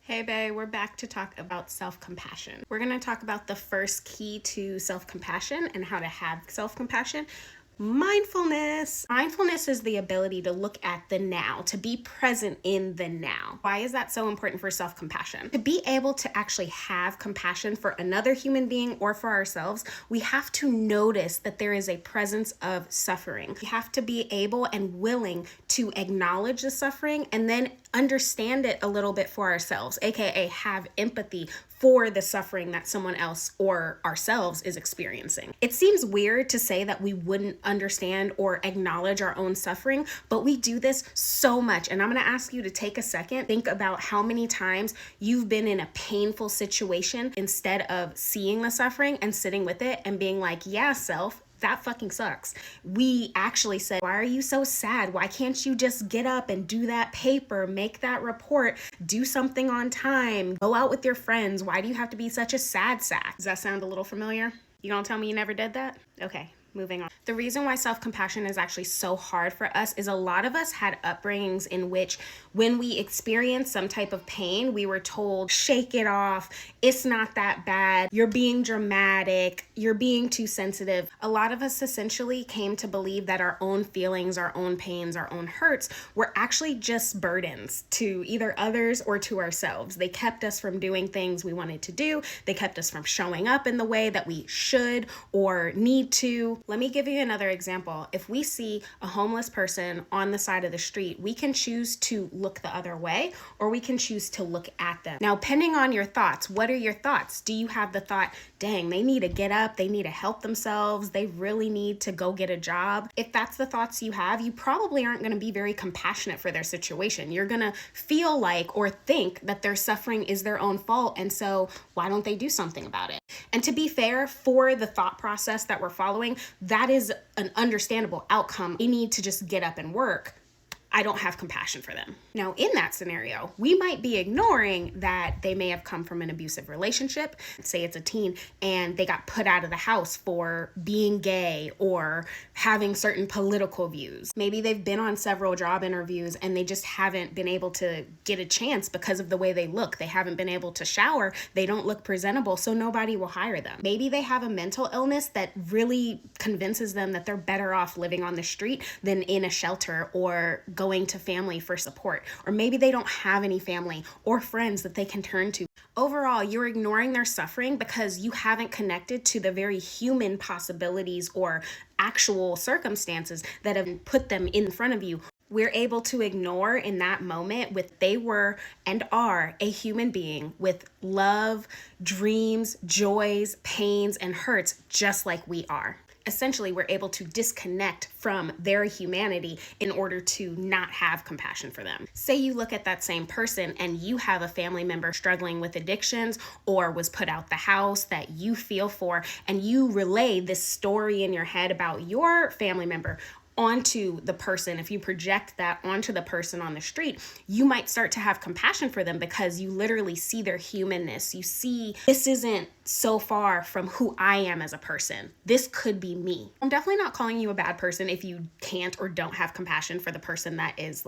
Hey babe, we're back to talk about self-compassion. We're going to talk about the first key to self-compassion and how to have self-compassion. Mindfulness. Mindfulness is the ability to look at the now, to be present in the now. Why is that so important for self-compassion? To be able to actually have compassion for another human being or for ourselves, we have to notice that there is a presence of suffering. We have to be able and willing to acknowledge the suffering and then understand it a little bit for ourselves, aka have empathy for the suffering that someone else or ourselves is experiencing. It seems weird to say that we wouldn't understand or acknowledge our own suffering, but we do this so much. And I'm going to ask you to take a second, think about how many times you've been in a painful situation instead of seeing the suffering and sitting with it and being like, yeah, self, that fucking sucks. We actually said, why are you so sad? Why can't you just get up and do that paper, make that report, do something on time, go out with your friends? Why do you have to be such a sad sack? Does that sound a little familiar? You gonna tell me you never did that? Okay. Moving on. The reason why self-compassion is actually so hard for us is a lot of us had upbringings in which when we experienced some type of pain, we were told, shake it off. It's not that bad. You're being dramatic. You're being too sensitive. A lot of us essentially came to believe that our own feelings, our own pains, our own hurts were actually just burdens to either others or to ourselves. They kept us from doing things we wanted to do. They kept us from showing up in the way that we should or need to. Let me give you another example. If we see a homeless person on the side of the street, we can choose to look the other way or we can choose to look at them. Now, depending on your thoughts, what are your thoughts? Do you have the thought, dang, they need to get up, they need to help themselves, they really need to go get a job? If that's the thoughts you have, you probably aren't going to be very compassionate for their situation. You're going to feel like or think that their suffering is their own fault, and so why don't they do something about it? And to be fair, for the thought process that we're following, that is an understandable outcome. They need to just get up and work. I don't have compassion for them. Now, in that scenario, we might be ignoring that they may have come from an abusive relationship. Say it's a teen and they got put out of the house for being gay or having certain political views. Maybe they've been on several job interviews and they just haven't been able to get a chance because of the way they look. They haven't been able to shower. They don't look presentable, so nobody will hire them. Maybe they have a mental illness that really convinces them that they're better off living on the street than in a shelter or going to family for support. Or maybe they don't have any family or friends that they can turn to. Overall, you're ignoring their suffering because you haven't connected to the very human possibilities or actual circumstances that have put them in front of you. We're able to ignore in that moment with they were and are a human being with love, dreams, joys, pains, and hurts just like we are. Essentially, we're able to disconnect from their humanity in order to not have compassion for them. Say you look at that same person and you have a family member struggling with addictions or was put out the house that you feel for, and you relay this story in your head about your family member onto the person. If you project that onto the person on the street, you might start to have compassion for them because you literally see their humanness. You see, this isn't so far from who I am as a person. This could be me. I'm definitely not calling you a bad person if you can't or don't have compassion for the person that is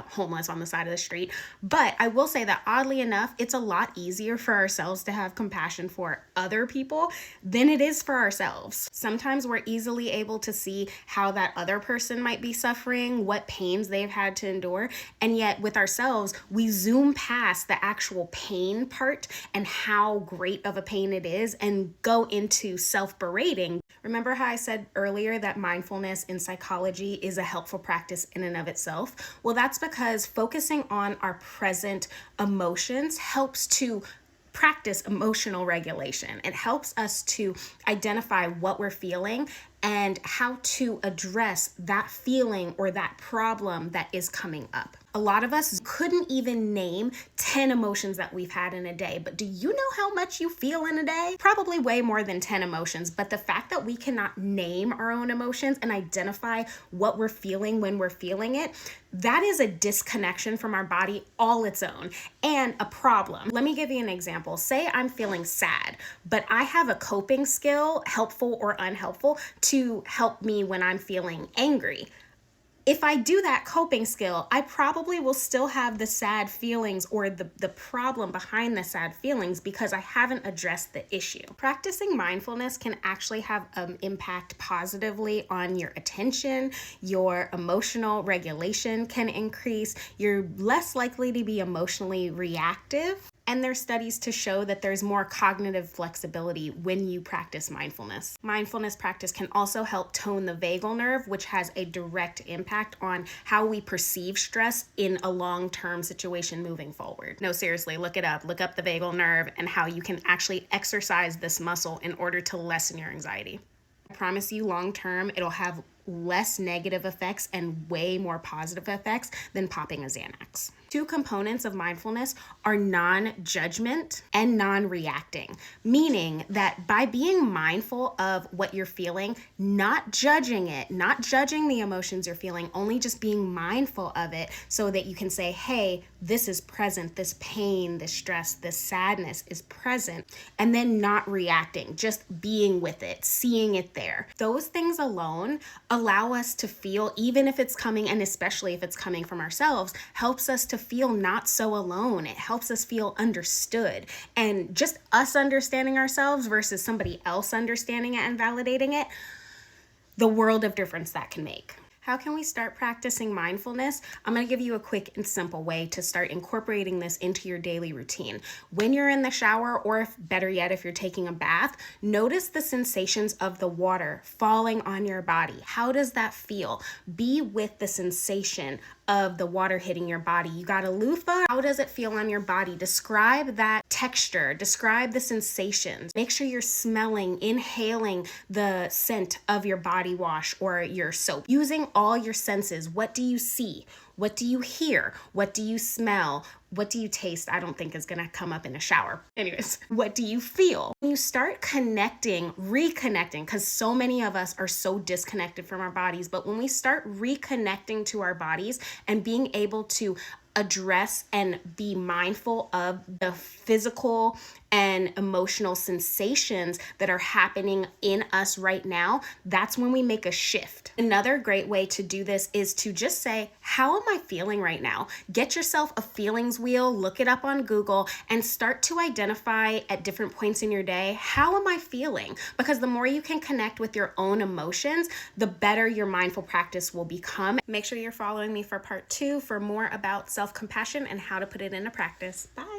homeless on the side of the street. But I will say that oddly enough, it's a lot easier for ourselves to have compassion for other people than it is for ourselves. Sometimes we're easily able to see how that other person might be suffering, what pains they've had to endure. And yet with ourselves, we zoom past the actual pain part and how great of a pain it is and go into self-berating. Remember how I said earlier that mindfulness in psychology is a helpful practice in and of itself? Well, that's because focusing on our present emotions helps to practice emotional regulation. It helps us to identify what we're feeling and how to address that feeling or that problem that is coming up. A lot of us couldn't even name 10 emotions that we've had in a day, but do you know how much you feel in a day? Probably way more than 10 emotions, but the fact that we cannot name our own emotions and identify what we're feeling when we're feeling it, that is a disconnection from our body all its own and a problem. Let me give you an example. Say I'm feeling sad, but I have a coping skill, helpful or unhelpful, to help me when I'm feeling angry. if I do that coping skill, I probably will still have the sad feelings or the problem behind the sad feelings because I haven't addressed the issue. Practicing mindfulness can actually have an impact positively on your attention, your emotional regulation can increase, you're less likely to be emotionally reactive. And there's studies to show that there's more cognitive flexibility when you practice mindfulness. Mindfulness practice can also help tone the vagal nerve, which has a direct impact on how we perceive stress in a long-term situation moving forward. No, seriously, look it up. Look up the vagal nerve and how you can actually exercise this muscle in order to lessen your anxiety. I promise you, long-term, it'll have less negative effects and way more positive effects than popping a Xanax. Two components of mindfulness are non-judgment and non-reacting, meaning that by being mindful of what you're feeling, not judging it, not judging the emotions you're feeling, only just being mindful of it so that you can say, hey, this is present, this pain, this stress, this sadness is present, and then not reacting, just being with it, seeing it there. Those things alone allow us to feel, even if it's coming, and especially if it's coming from ourselves, helps us to feel not so alone. It helps us feel understood. And just us understanding ourselves versus somebody else understanding it and validating it, the world of difference that can make. How can we start practicing mindfulness? I'm going to give you a quick and simple way to start incorporating this into your daily routine. When you're in the shower, or if better yet, if you're taking a bath, notice the sensations of the water falling on your body. How does that feel? Be with the sensation of the water hitting your body. You got a loofah? How does it feel on your body? Describe that texture. Describe the sensations. Make sure you're smelling, inhaling the scent of your body wash or your soap. Using all your senses. What do you see? What do you hear? What do you smell? What do you taste? I don't think is going to come up in a shower. Anyways, what do you feel? When you start connecting, reconnecting, because so many of us are so disconnected from our bodies, but when we start reconnecting to our bodies and being able to address and be mindful of the physical and emotional sensations that are happening in us right now, that's when we make a shift. Another great way to do this is to just say, how am I feeling right now? Get yourself a feelings wheel, look it up on Google, and start to identify at different points in your day, how am I feeling? Because the more you can connect with your own emotions, the better your mindful practice will become. Make sure you're following me for part 2 for more about self-compassion and how to put it into practice. Bye.